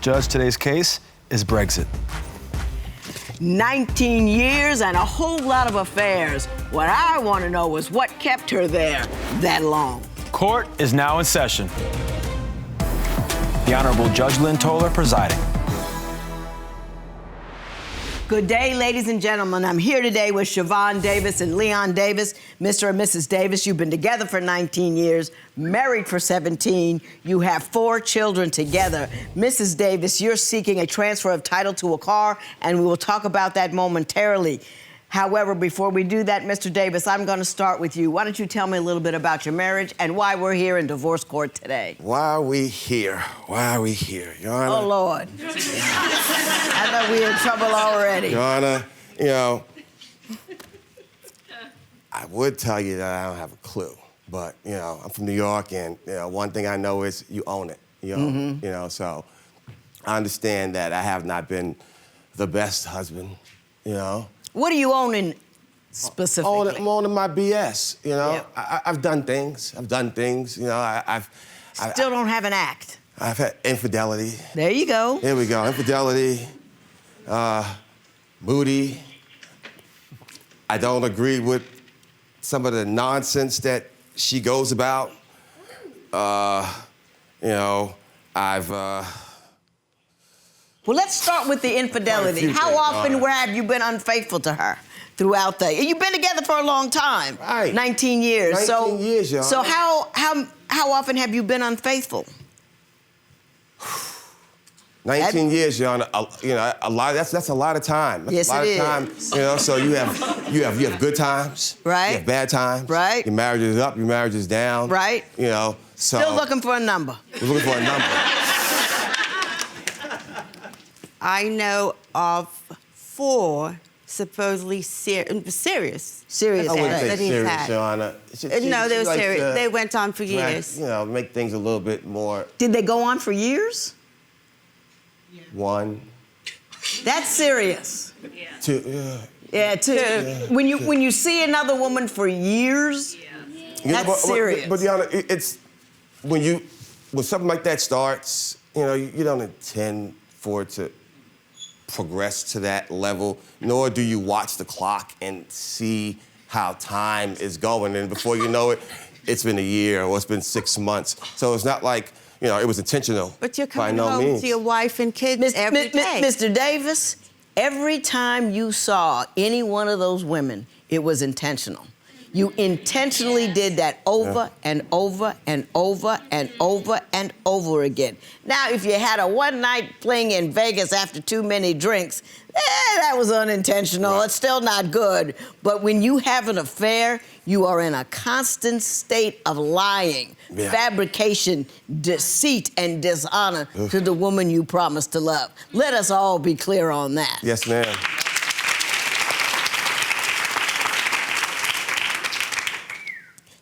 Judge, today's case is Brexit. 19 years and a whole lot of affairs. What I want to know is what kept her there that long. Court is now in session. The Honorable Judge Lynn Toler presiding. Good day, ladies and gentlemen. I'm here today with Siobhan Davis and Leon Davis. Mr. and Mrs. Davis, you've been together for 19 years, married for 17. You have 4 children together. Mrs. Davis, you're seeking a transfer of title to a car, and we will talk about that momentarily. However, before we do that, Mr. Davis, I'm going to start with you. Why don't you tell me a little bit about your marriage and why we're here in divorce court today? Why are we here? Why are we here, Your Honor? Oh, Lord. I know we're in trouble already. Your Honor, you know, I would tell you that I don't have a clue, but, you know, I'm from New York, and, you know, one thing I know is you own it. You own it, you know, so I understand that I have not been the best husband, you know. What are you owning specifically? I'm owning my BS, you know. Yeah. I've done things, you know. I've Still don't have an act. I've had infidelity. There you go. Here we go, infidelity, moody. I don't agree with some of the nonsense that she goes about. You know, Well, let's start with the infidelity. How often have you been unfaithful to her throughout the... You've been together for a long time. Right. 19 years. 19 years, y'all. So how often have you been unfaithful? 19 years, Your Honor. You know, a lot. That's a lot of time. That's Yes, a lot it of time. is. You know, so you have good times. Right. You have bad times. Right. Your marriage is up. Your marriage is down. Right. You know. So Still looking for a number. We're looking for a number. I know of 4 supposedly serious Serious. I wouldn't say that he's serious, had. Your Honor. No, they were likes serious. to They went on for try, years. you know, make things a little bit more Did they go on for years? one, That's serious. 2. Yeah, too. When you see another woman for years, that's serious. But Your Honor, it's when something like that starts, you know, you don't intend for it to progress to that level, nor do you watch the clock and see how time is going. And before you know it, it's been a year or it's been 6 months. So it's not like, you know, it was intentional. But you're by coming no home means. to your wife and kids every day. Mr. Davis, every time you saw any one of those women, it was intentional. You intentionally did that over and over and over and over and over again. Now, if you had a one-night fling in Vegas after too many drinks, that was unintentional. Right. It's still not good. But when you have an affair, you are in a constant state of lying, fabrication, deceit, and dishonor to the woman you promised to love. Let us all be clear on that. Yes, ma'am.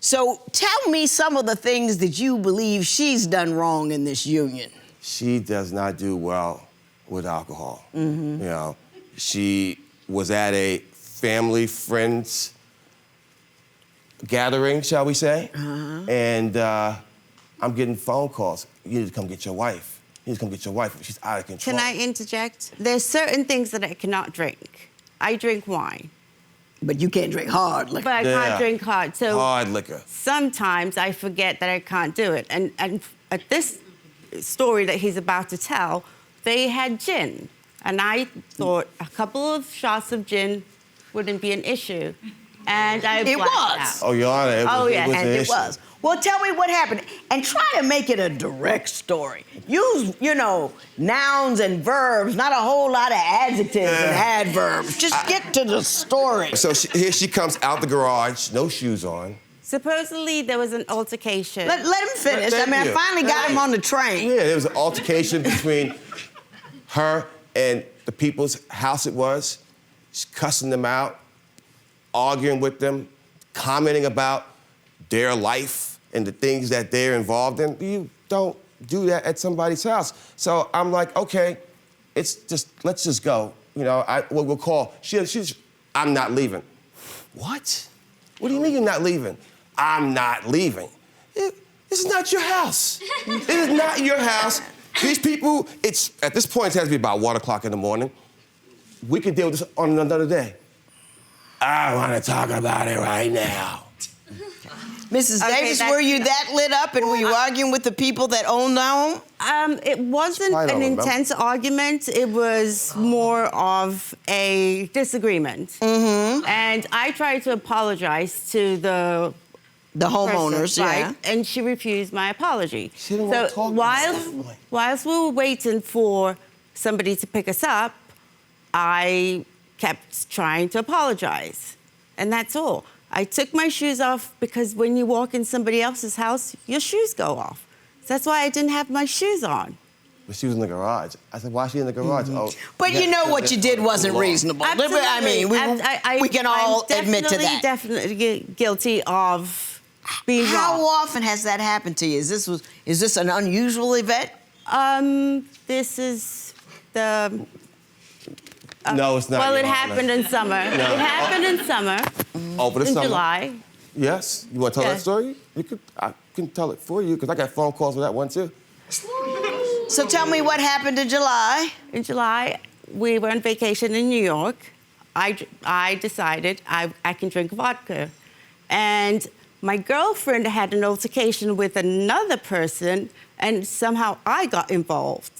So tell me some of the things that you believe she's done wrong in this union. She does not do well with alcohol. You know, she was at a family friends gathering, shall we say, and I'm getting phone calls. You need to come get your wife. You need to come get your wife. She's out of control. Can I interject? There's certain things that I cannot drink. I drink wine. But you can't drink hard liquor. But I can't drink hard. So hard liquor. sometimes I forget that I can't do it. And at this story that he's about to tell, they had gin. And I thought a couple of shots of gin wouldn't be an issue. And I It blacked was. out. Oh, Your Honor, it was, yeah, it was And an it issue. was. Well, tell me what happened. And try to make it a direct story. Use, you know, nouns and verbs, not a whole lot of adjectives and adverbs. Just get to the story. So here she comes out the garage, no shoes on. Supposedly there was an altercation. Let him finish. I mean, I finally got him on the train. Yeah, there was an altercation between her and the people's house it was. She's cussing them out, arguing with them, commenting about their life and the things that they're involved in. You don't do that at somebody's house. So I'm like, okay, let's just go. You know, we'll call. I'm not leaving. What? What do you mean you're not leaving? I'm not leaving. This is not your house. It is not your house. These people, it's at this point, it has to be about 1 o'clock in the morning. We can deal with this on another day. I want to talk about it right now. Mrs. Davis, were you that lit up and were you arguing with the people that own the home? It wasn't an intense argument. It was more of a disagreement. Mm-hmm. And I tried to apologize to the homeowners, person, yeah. right? And she refused my apology. She didn't want to talk whilst we were waiting for somebody to pick us up, I kept trying to apologize. And that's all. I took my shoes off because when you walk in somebody else's house, your shoes go off. So that's why I didn't have my shoes on. But she was in the garage. I said, why is she in the garage? Mm-hmm. Oh, but you know what you did wasn't reasonable. Absolutely. I mean, we can all admit to that. Definitely guilty of being How wrong. often has that happened to you? Is this an unusual event? This is the... no, it's not. Well, it Your Honor. happened in summer. No. It happened in summer. Over the in summer? July. Yes. You want to tell that Yes. story? I can tell it for you because I got phone calls for that one too. So tell me what happened in July. In July, we were on vacation in New York. I decided I can drink vodka. And my girlfriend had an altercation with another person, and somehow I got involved.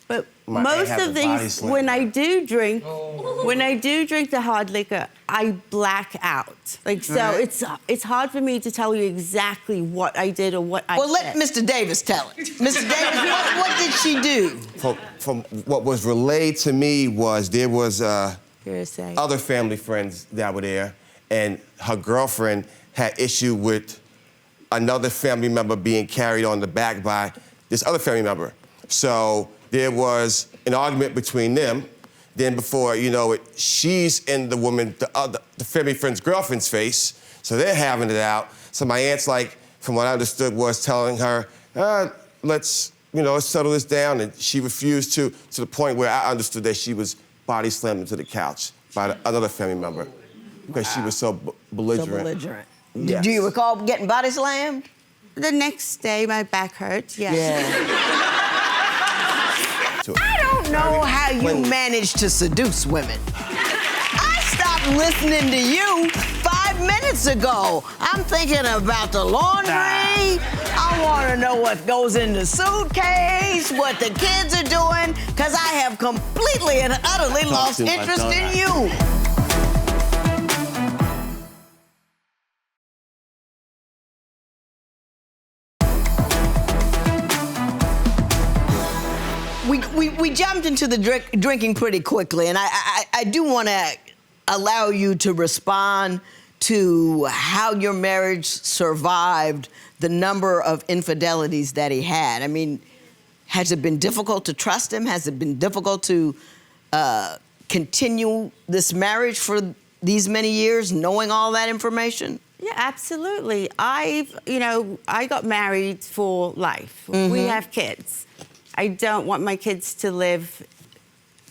But most of these, when I do drink the hard liquor, I black out. It's hard for me to tell you exactly what I did or what I said. Well, let Mr. Davis tell it. Mr. Davis, what did she do? From what was relayed to me was there was Hearsay. other family friends that were there, and her girlfriend had issue with another family member being carried on the back by this other family member. So there was an argument between them. Then before you know it, she's in the family friend's girlfriend's face. So they're having it out. So my aunt's like, from what I understood, was telling her, let's settle this down. And she refused to the point where I understood that she was body slammed into the couch by another family member because she was so belligerent. So belligerent. Yes. Do you recall getting body slammed? The next day, my back hurt. Yes. Yeah. I don't know how you manage to seduce women. I stopped listening to you 5 minutes ago. I'm thinking about the laundry. I want to know what goes in the suitcase, what the kids are doing, because I have completely and utterly lost interest in you. We jumped into the drinking pretty quickly, and I do want to allow you to respond to how your marriage survived the number of infidelities that he had. I mean, has it been difficult to trust him? Has it been difficult to continue this marriage for these many years, knowing all that information? Yeah, absolutely. I got married for life. Mm-hmm. We have kids. I don't want my kids to live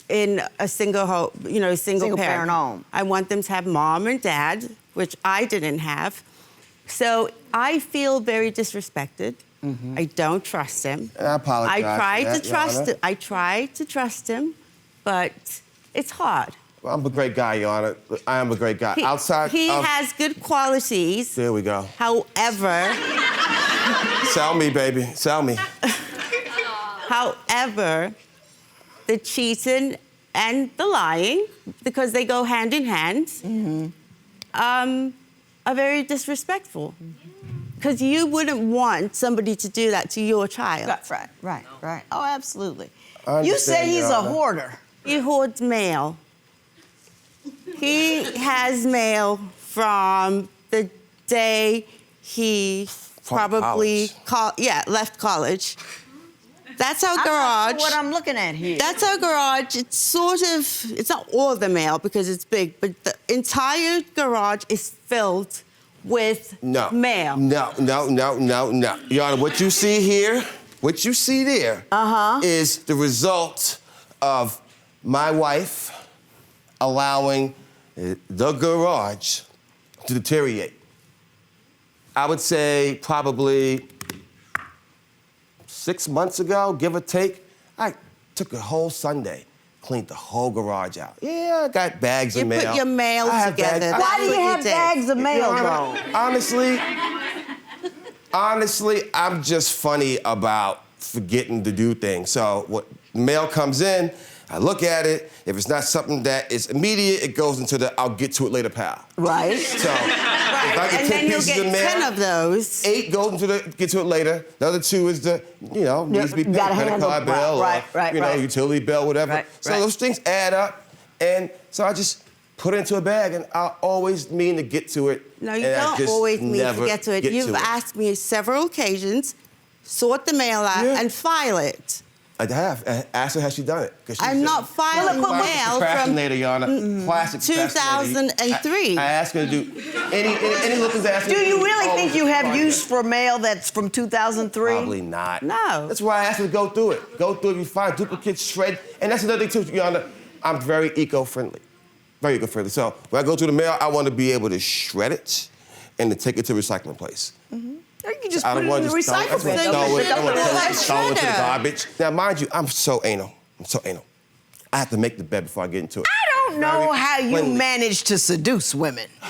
in a single parent home. I want them to have mom and dad, which I didn't have. So I feel very disrespected. Mm-hmm. I don't trust him. I apologize. I tried to trust him, but it's hard. Well, I'm a great guy, Your Honor. I am a great guy. He has good qualities. There we go. However... Sell me, baby. Sell me. However, the cheating and the lying, because they go hand in hand, mm-hmm. Are very disrespectful. Because you wouldn't want somebody to do that to your child. Right. Oh, absolutely. You say he's a hoarder. He hoards mail. He has mail from the day he probably left college. That's our garage. What I'm looking at here. That's our garage. It's not all the mail because it's big, but the entire garage is filled with mail. No. Your Honor, what you see here, what you see there is the result of my wife allowing the garage to deteriorate. I would say probably 6 months ago, give or take, I took a whole Sunday, cleaned the whole garage out. Yeah, I got bags of mail. You put your mail I have together. bags- Why do you have bags of mail, though? Honestly, I'm just funny about forgetting to do things. So what mail comes in, I look at it. If it's not something that is immediate, it goes into the I'll get to it later pile. Right. So if I get And 10 then you'll pieces get of mail, 10 of those. 8 goes into the get to it later. The other 2 is the, needs to be paid, gotta credit handle- card bill right, or, right. utility bill, whatever. Right, So right. those things add up. And so I just put it into a bag and I always mean to get to it. No, you and I don't just always mean to never get to it. You've asked me several occasions, sort the mail out Yeah. and file it. I have. Ask her, has she done it? 'Cause she I'm said- not filing Classic mail from procrastinator, Your Honor. Classic procrastinator. 2003. I ask her to do any little things I ask her Do to you really always think you have respond. use for mail that's from 2003? Probably not. No. That's why I asked her to go through it. Go through it, you find duplicates, shred. And that's another thing, too, Your Honor. I'm very eco-friendly. Very eco-friendly. So when I go through the mail, I want to be able to shred it and to take it to a recycling place. Or you can just I put don't it want in to the just throw it. I recycle bin. just want to throw it. I want to Well, throw it into the shredder. garbage. Now, mind you, I'm so anal. I have to make the bed before I get into it. I don't know Very how you cleanly. manage to seduce women. I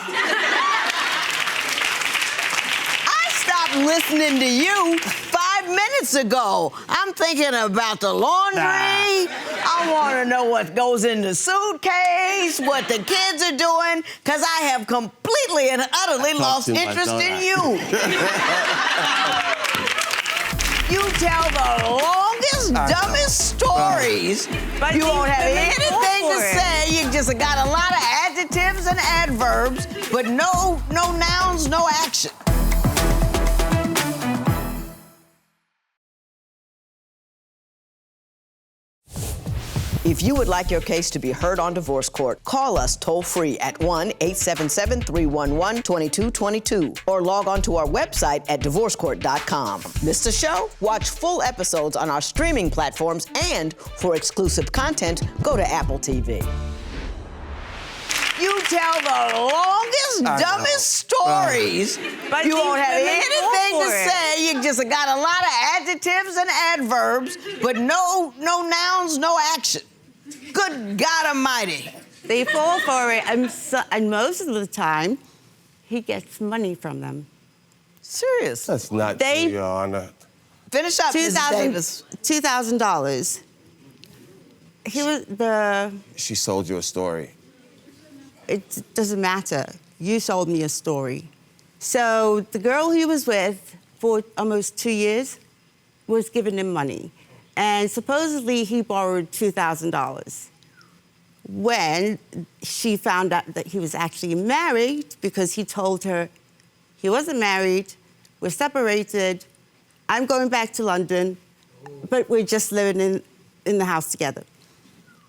stopped listening to you 5 minutes ago. I'm thinking about the laundry. I want to know what goes in the suitcase, what the kids are doing, because I have completely and utterly lost too much, interest don't in I? you. You tell the longest, dumbest stories. But You these won't have women anything fall to for it. say. You just got a lot of adjectives and adverbs, but no nouns, no action. If you would like your case to be heard on divorce court, call us toll-free at 1-877-311-2222 or log on to our website at divorcecourt.com. Missed a show? Watch full episodes on our streaming platforms, and for exclusive content, go to Apple TV. You tell the longest, dumbest stories, But you these won't have women anything fall to for it. say. You just got a lot of adjectives and adverbs, but no nouns, no action. Good God Almighty. They fall for it, and most of the time, he gets money from them. Serious. That's not They- true, Your Honor. Finish up, Mrs. Davis. $2,000. He was She sold you a story. It doesn't matter. You sold me a story. So the girl he was with for almost 2 years was giving him money. And supposedly he borrowed $2,000. When she found out that he was actually married, because he told her he wasn't married, we're separated, I'm going back to London, but we're just living in the house together.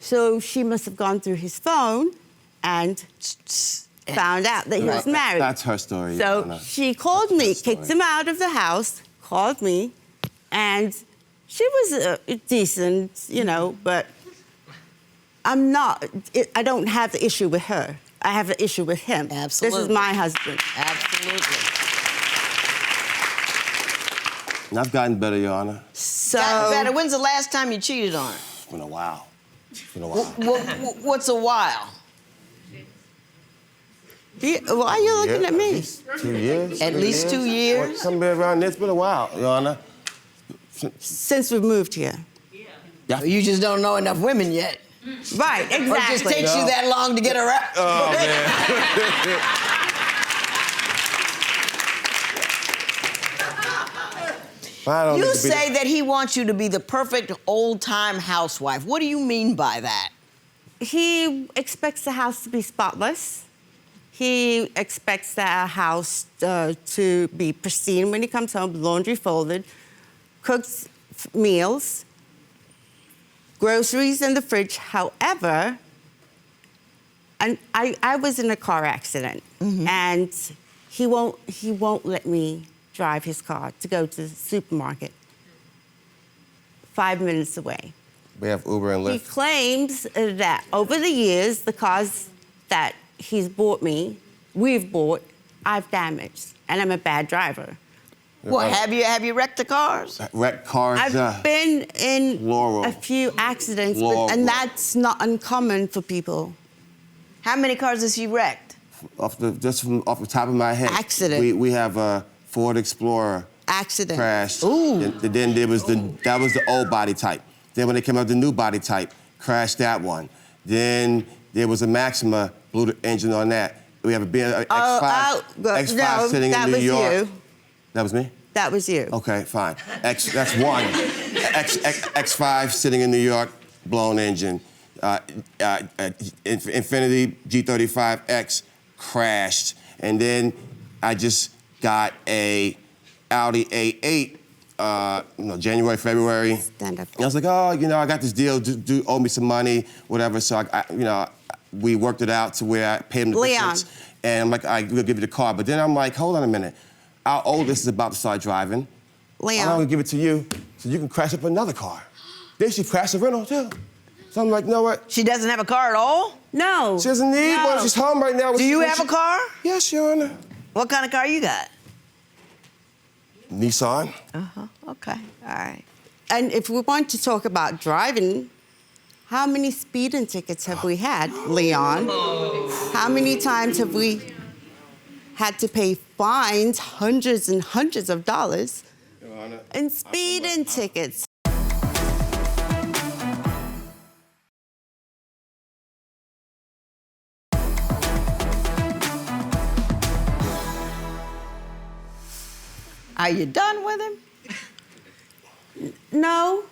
So she must have gone through his phone and found out that he was married. That's her story, Your So Honor. she called me, That's her kicked him out of the house, called me, and she was decent, but I don't have the issue with her. I have the issue with him. Absolutely. This is my husband. Absolutely. And I've gotten better, Your Honor. So, Got better. When's the last time you cheated on her? It's been a while. What's a while? why are you looking at me? 2 years. At 3 least 2 years? Somewhere around there. It's been a while, Your Honor. Since we moved here. You just don't know enough women yet. Right, exactly. Or it just takes you No. that long to get around. Oh, man. I don't You need to be say that he wants you to be the perfect old-time housewife. What do you mean by that? He expects the house to be spotless. He expects the house to be pristine when he comes home, laundry folded, cooks meals, groceries in the fridge. However, and I was in a car accident, and he won't let me drive his car to go to the supermarket 5 minutes away. We have Uber and He Lyft. claims that over the years, the cars that we've bought, I've damaged, and I'm a bad driver. What, have you wrecked the cars? Wrecked cars. I've been in Laurel. a few accidents, Laurel. and that's not uncommon for people. How many cars has she wrecked? Off the top of my head. Accident. We have a Ford Explorer. Accident. Crashed. Ooh. And then that was the old body type. Then when they came out with the new body type, crashed that one. Then there was a Maxima, blew the engine on that. We have a X5 sitting in New York. You. That was me? That was you. Okay, fine. That's one. X5 sitting in New York, blown engine. Infiniti G35X crashed. And then I just got a Audi A8, January, February. Stand up. And I was like, oh, I got this deal, do owe me some money, whatever. So we worked it out to where I paid him the difference. And I'm like, we'll give you the car. But then I'm like, hold on a minute. Our oldest is about to start driving. Leon. I'm gonna give it to you so you can crash up another car. Then she crashed a rental too. So I'm like, you know what? She doesn't have a car at all? No. She doesn't need one. She's home right now. Do you have a car? Yes, Your Honor. What kind of car you got? Nissan. Okay, all right. And if we want to talk about driving, how many speeding tickets have we had, Leon? How many times have we had to pay fines, hundreds and hundreds of dollars, in speeding tickets? Are you done with him? No,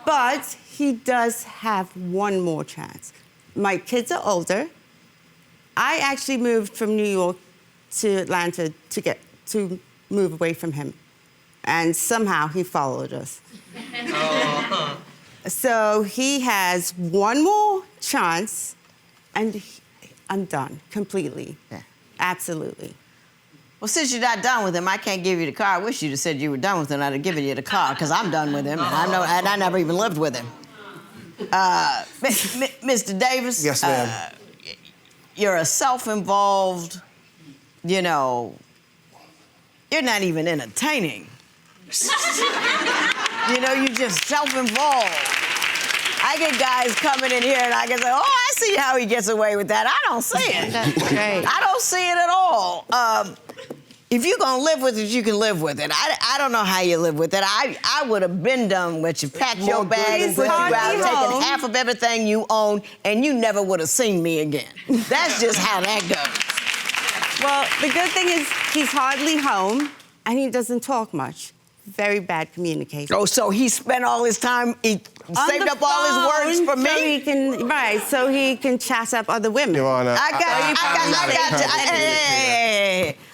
but he does have one more chance. My kids are older. I actually moved from New York to Atlanta to move away from him. And somehow he followed us. So he has one more chance, and I'm done completely. Yeah. Absolutely. Well, since you're not done with him, I can't give you the car. I wish you'd have said you were done with him. I'd have given you the car, because I'm done with him, and I never even lived with him. Mr. Davis. Yes, ma'am. You're a self-involved, you're not even entertaining. You're just self-involved. I get guys coming in here and I can say, oh, I see how he gets away with that. I don't see it. That's great. I don't see it at all. If you're gonna live with it, you can live with it. I don't know how you live with it. I would have been done with you. Packed your bag and put you out, taken half of everything you own, and you never would have seen me again. That's just how that goes. Well, the good thing is he's hardly home, and he doesn't talk much. Very bad communication. Oh, so he spent all his time, he saved up all his words for me? So he can chat up other women. Your Honor,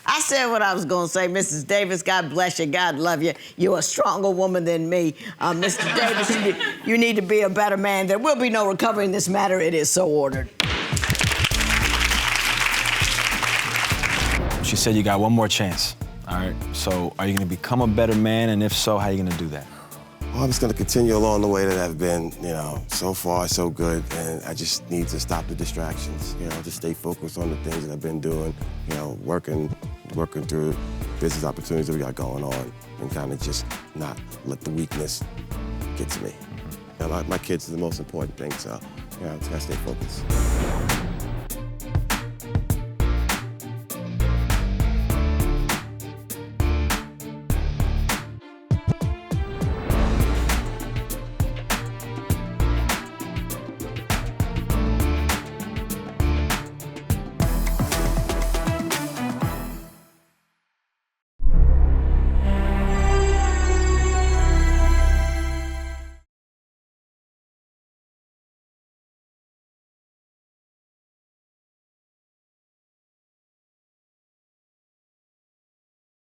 I said what I was going to say. Mrs. Davis, God bless you. God love you. You're a stronger woman than me. Mr. Davis, you need to be a better man. There will be no recovering this matter. It is so ordered. She said you got one more chance. All right, so are you gonna become a better man? And if so, how are you gonna do that? Well, I'm just gonna continue along the way that I've been, so far so good, and I just need to stop the distractions, just stay focused on the things that I've been doing, working through business opportunities that we got going on, and kind of just not let the weakness get to me. My kids are the most important thing, so, I just gotta stay focused.